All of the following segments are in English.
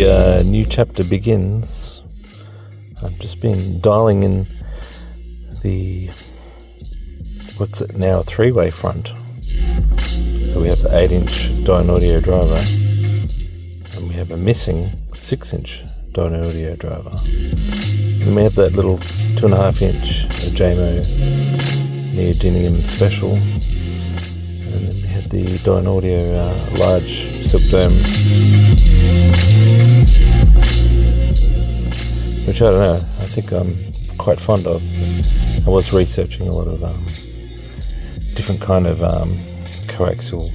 the new chapter begins, I've just been dialing in the, what's it now, a three-way front. So we have the 8-inch Dynaudio driver, and we have a missing 6-inch Dynaudio driver. And we have that little 2.5-inch JMO neodymium special, and then we have the Dynaudio large silk dome, which I don't know, I think I'm quite fond of. I was researching a lot of different kind of coaxial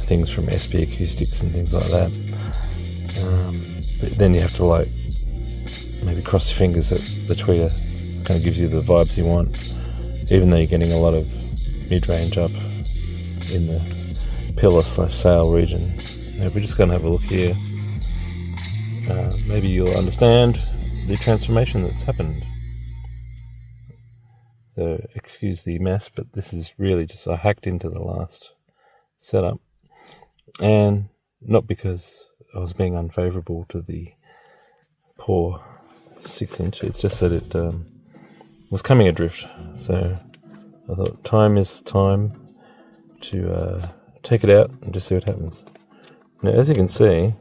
things from SP Acoustics and things like that. But then you have to like maybe cross your fingers that the tweeter kind of gives you the vibes you want, even though you're getting a lot of mid-range up in the pillar/sail region. Now, if we're just going to have a look here, maybe you'll understand the transformation that's happened. So excuse the mess, but this is really just, I hacked into the last setup, and not because I was being unfavourable to the poor 6-inch, it's just that it was coming adrift. So I thought time is time to take it out and just see what happens. Now, as you can see,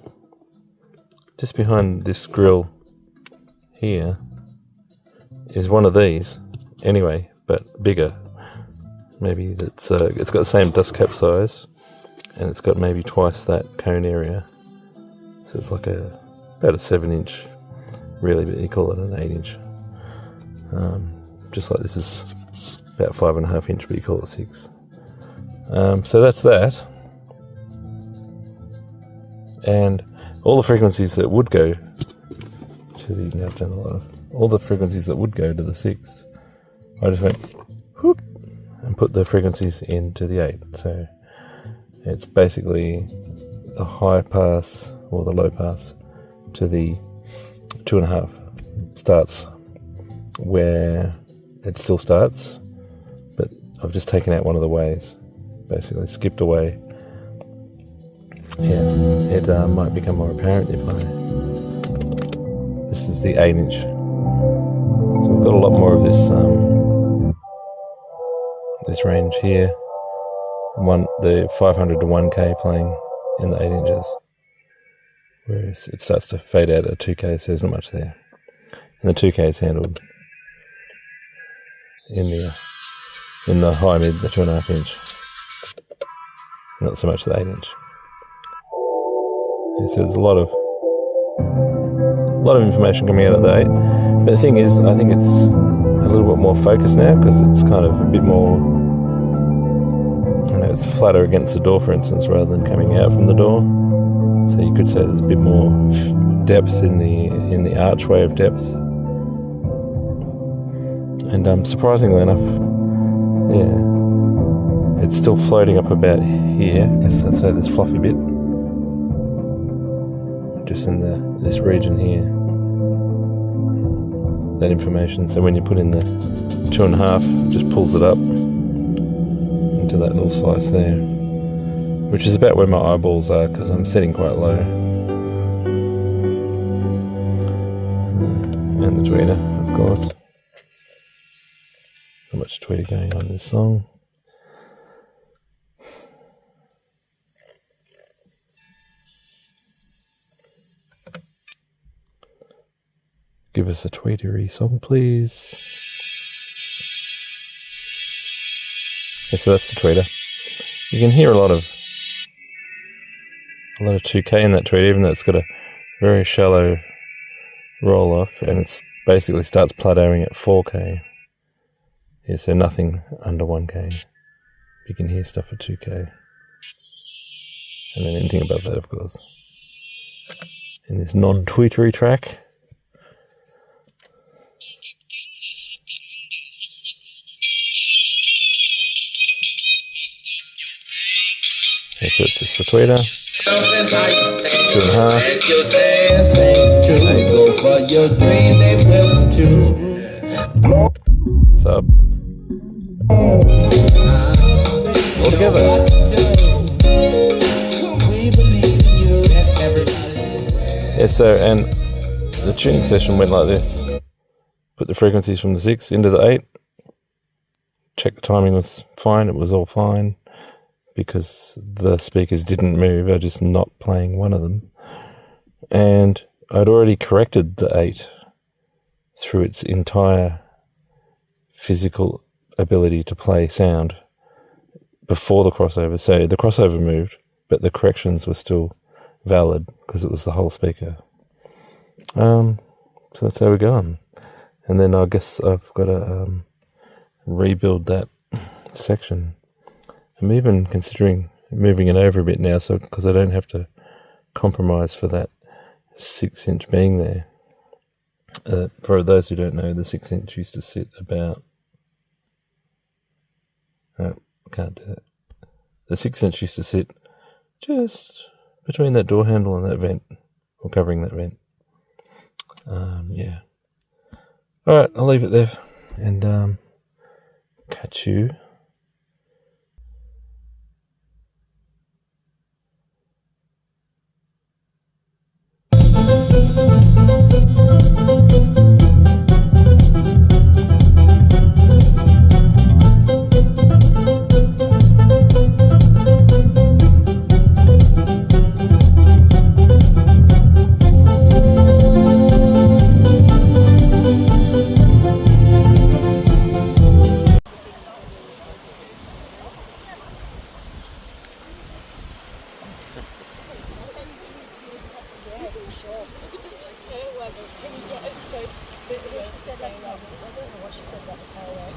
just behind this grill here is one of these anyway, but bigger. Maybe it's got the same dust cap size, and it's got maybe twice that cone area. So it's like about a 7-inch, really, but you call it an 8-inch. Just like this is about 5.5-inch, but you call it 6. So that's that. And all the frequencies that would go to the, now I've done a lot of, all the frequencies that would go to the 6, I just went whoop and put the frequencies into the 8. So it's basically the high pass or the low pass to the 2.5 starts where it still starts, but I've just taken out one of the ways, basically skipped away. Yeah, it might become more apparent if this is the 8-inch. So we've got a lot more of this this range here. The 500 to 1K playing in the 8-inches, whereas it starts to fade out at 2K, so there's not much there. And the 2K is handled in the high mid, the 2.5-inch, not so much the 8-inch. Yeah, so there's a lot of information coming out of the 8. But the thing is, I think it's a little bit more focused now because it's kind of a bit more, it's flatter against the door, for instance, rather than coming out from the door. So you could say there's a bit more depth in the archway of depth. And surprisingly enough, yeah, it's still floating up about here, because I'd say this fluffy bit just in this region here, that information. So when you put in the 2.5, it just pulls it up into that little slice there, which is about where my eyeballs are because I'm sitting quite low. And the tweeter, of course. Not much tweeter going on in this song. Give us a tweetery song, please. Okay, so that's the tweeter. You can hear a lot of 2K in that tweeter, even though it's got a very shallow roll off, and it's basically starts plateauing at 4K. Yeah, so nothing under 1K. You can hear stuff at 2K. And then anything above that, of course. In this non-tweetery track. Okay, so it's just the tweeter. 2.5. Sub. All together. so, and the tuning session went like this. Put the frequencies from the 6 into the 8. Check the timing was fine. It was all fine because the speakers didn't move. I was just not playing one of them. And I'd already corrected the 8 through its entire physical ability to play sound before the crossover. So the crossover moved, but the corrections were still valid because it was the whole speaker. So that's how we're going. And then I guess I've got to rebuild that section. I'm even considering moving it over a bit now, so because I don't have to compromise for that 6-inch being there. For those who don't know, the 6-inch used to sit about... No, I can't do that. The 6-inch used to sit just between that door handle and that vent, or covering that vent. Yeah. Alright, I'll leave it there, and catch you. She said that's not, I don't know what she said about the tailway.